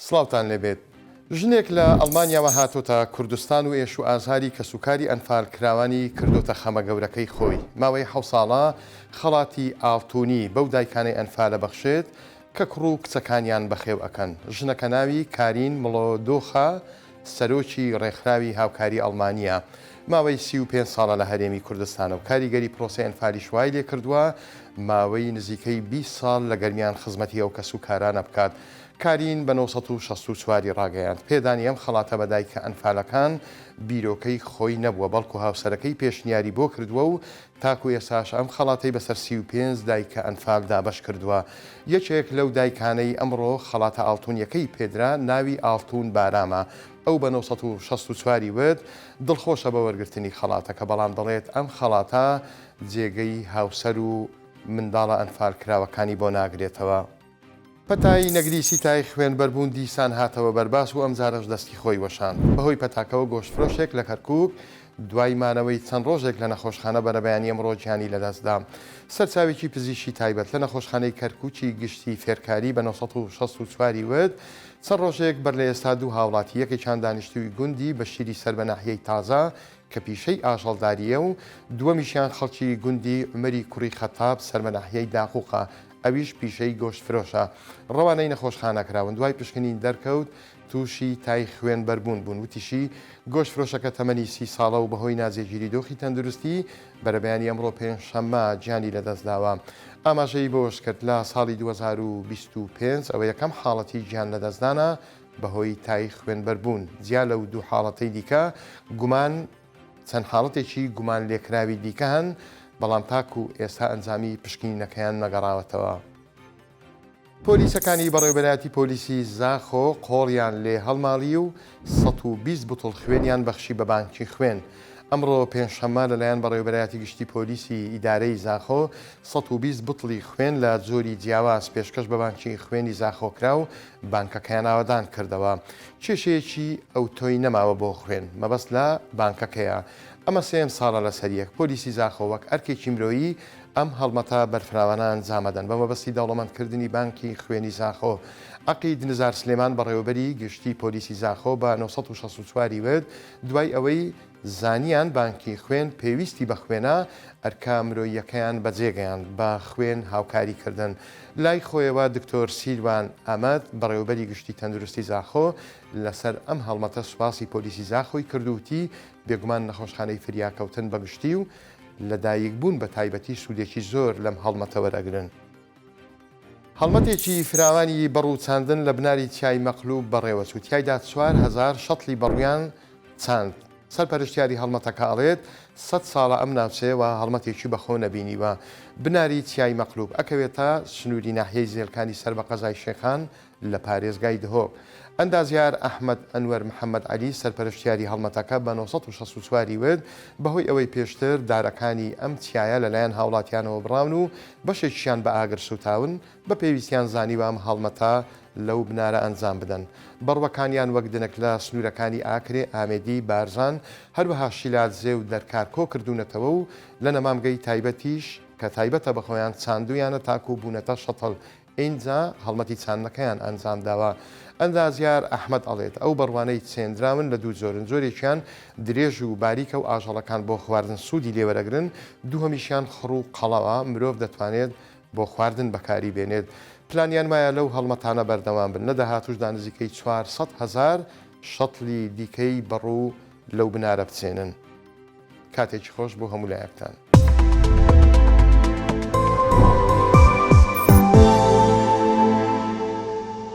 سڵاوتان لێبێت. ژنێک لە ئەڵمانیاوە هاتۆتە کوردستان و ئێش و ئازاری کەسوکاری ئەنفال کراوانی کردوتە خەمە گەورەکەی خۆی. ماوەی 7 ساڵە خەڵاتی ئاڵتونی بەو دایکانەی ئەنفالە بەخشێت کە کوڕ و کچەکانیان بەخێو ئەکەن. ژنەکە ناوی کارین مڵۆدۆخە، سەرۆکی ڕێکخراوی هاوکاری ئەڵمانیا. ماوەی 35 ساڵە لە هەرێمی کوردستانە و کاریگەری پرۆسەی ئەنفالی شوای لێ کردووە ماوەی نزیکەی 20 ساڵ لە گەرمیان خزمەتی ئەو کەسوکارانە بکات. کارین بە 1964 ڕاگەیاند. پێدانی ئەم خەڵاتە بە دایکە ئەنفالەکان بیرۆکەی خۆی نەبووە، بەڵکو هاوسەرەکەی پێشنیاری بۆ کردووە و تاکو ئێساش ئەم خەڵاتەی بەسەر 35 دایکە ئەنفال دابەش کردووە. یەکێک لەو دایکانەی ئەمڕۆ خەڵاتە ئاڵتونیەکەی پێدرا ناوی ئاڵتون بارامە. ئەو بە 1964 وت دڵخۆشە بە وەرگرتنی خەڵاتەکە، بەڵام دەڵێت ئەم خەڵاتە جێگەی هاوسەر و منداڵە ئەنفال کراوەکانی بۆ ناگرێتەوە. پەتای نەگریسی تای خوێن بەربوون دیسان هاتەوە بەرباس و ئەم جارەش دەستی خۆی وەشان. بەهۆی پەتاکەوە گۆشتفرۆشێک لە کەرکووک دوای مانەوەی چەند ڕۆژێک لە نەخۆشخانە بەرەبەیانی ئەمڕۆ گیانی لەدەستدا. سەرچاوێکی پزیشکی تایبەت لە نەخۆشخانەی کەرکووکی گشتی فێرکاری بە 1964 وت چەند ڕۆژێک بەر لە ئێستا دوو هاوڵاتی یەکێکیان دانیشتووی گوندی بە شیری سەر بە ناحیەی تازە کە پیشەی ئاژەڵداریە و دووەمیشیان خەڵکی گوندی عمەری کوڕی خەتاب سەر بە ناحیەی داقووقە، ئەویش پیشەی گۆشتفرۆشە. ڕەوانەی نەخۆشخانە کراون دوای پشکنین دەرکەوت تووشی تای خوێن بەربوون بوون. وتیشی گۆشتفرۆشەکە تەمەنی 30 ساڵە و بەهۆی نازێگیری دۆخی تەندروستی بەرەبەیانی ئەمڕۆ پێنجشەممە گیانی لەدەستداوە. ئاماژەی بۆش کرد لە ساڵی 2025 ئەوە یەکەم حاڵەتی گیان لەدەستدانە بەهۆی تای خوێن بەربوون. جیا لەو دوو حاڵەتەی دیکە گومان چەند حاڵەتێکی گومان لێکراوی دیکە هەن، بەڵام تاکو ئێستا ئەنجامی پشکنینەکەیان نەگەڕاوەتەوە. پۆلیسەکانی بەڕێوەبەرایەتی پۆلیسی زاخۆ قۆڵیان لێ هەڵماڵی و 120 بوتڵ خوێنیان بەخشی بە بانکی خوێن. ئەمڕۆ پێنجشەممە لەلایەن بەڕێوەبەرایەتی گشتی پۆلیسی ئیدارەی زاخۆ 120 بوتڵی خوێن لە جۆری جیاواز پێشکەش بە بانکی خوێنی زاخۆکرا و بانکەکەیان ئاوادان کردەوە. کێشەیەکی ئەو تۆی نەماوە بۆ خوێن، مەبەست لە بانکەکەیە. ئەمە سێم ساڵە لەسەریەک پۆلیسی زاخۆ وەک ئەرکێکی مرۆیی ئەم هەڵمەتە بەرفراوانە ئەنجامەدەن بە مەبەستی دەوڵەمەندکردنی بانکی خوێنی زاخۆ. عەقید نزار سلێمان بەڕێوەبەری گشتی پۆلیسی زاخۆ بە 1964 وت دوای ئەوەی زانیان بانکی خوێن پێویستی بە خوێنە ئەرکا مرۆییەکەیان بەجێگەیان بە خوێن هاوکاریکردن. لای خۆیەوە دکتۆر سیلوان ئەمەد بەڕێوەبەری گشتی تەندروستی زاخۆ لەسەر ئەم هەڵمەتە سوپاسی پۆلیسی زاخۆی کردووتی بێگومان نەخۆشخانەی فریاکەوتن بەگشتی و لەدایک بوون بە تایبەتی سوودێکی زۆر لەم هەڵمەتە وەرەگرن. هەڵمەتێکی فراوانی بەڕووچاندن لە بناری چای مەقلوب بەڕێوەچوو تایدا 4000 شەتڵی بەڕویان چاند. سەرپەرشتیاری هەڵمەتەکە ئەڵێت 100 ساڵە ئەم ناوچەیەوە هەڵمەتێکی بەخۆ نەبینیوە. بناری چای مەقلوب ئەکەوێتە سنووری ناحیەی زێلکانی سەر بە قەزای شێخان لە پارێزگای دهۆک. ئەندازیار ئەحمەد ئەنوەر محەممەد عەلی سەرپەرشتیاری هەڵمەتەکە بە 1964 وت بەهۆی ئەوەی پێشتر دارەکانی ئەم چایە لەلایەن هاوڵاتیانەوە بڕاون و بەشێکیان بە ئاگر سوتاون بە پێویستیان زانیوە ئەم هەڵمەتە لەو بنارە ئەنجام بدەن. بەڕوەکانیان وەک دنەک لە سنوورەکانی ئاکرێ، ئامێدی، بارزان، هەروەها شیلاتزێ و دەرکار کۆ کردوونەتەوە و لە نەمامگەی تایبەتیش کە تایبەتە بەخۆیان چاندویانە تاکو بوونەتە شەتڵ. ئینجا هەڵمەتی چاندنەکەیان ئەنجام داوە. ئەندازیار ئەحمەد ئەڵێت ئەو بەڕوانەی چێندراون لە دوو جۆرن، جۆرێکیان درێژ و باریکە و ئاژەڵەکان بۆ خواردن سوودی لێوەرەگرن، دووهەمیشیان خڕ و قەڵەوە مرۆڤ دەتوانێت بۆ خواردن بەکاری بێنێت. پلانیان وایە لەو هەڵمەتانە بەردەوام بن. نەداهاتوشدا نزیکەی 400,000 شەتڵی دیکەی بەڕوو لەو بنارە بچێنن. کاتێکی خۆش بۆ هەموو لایەکتان.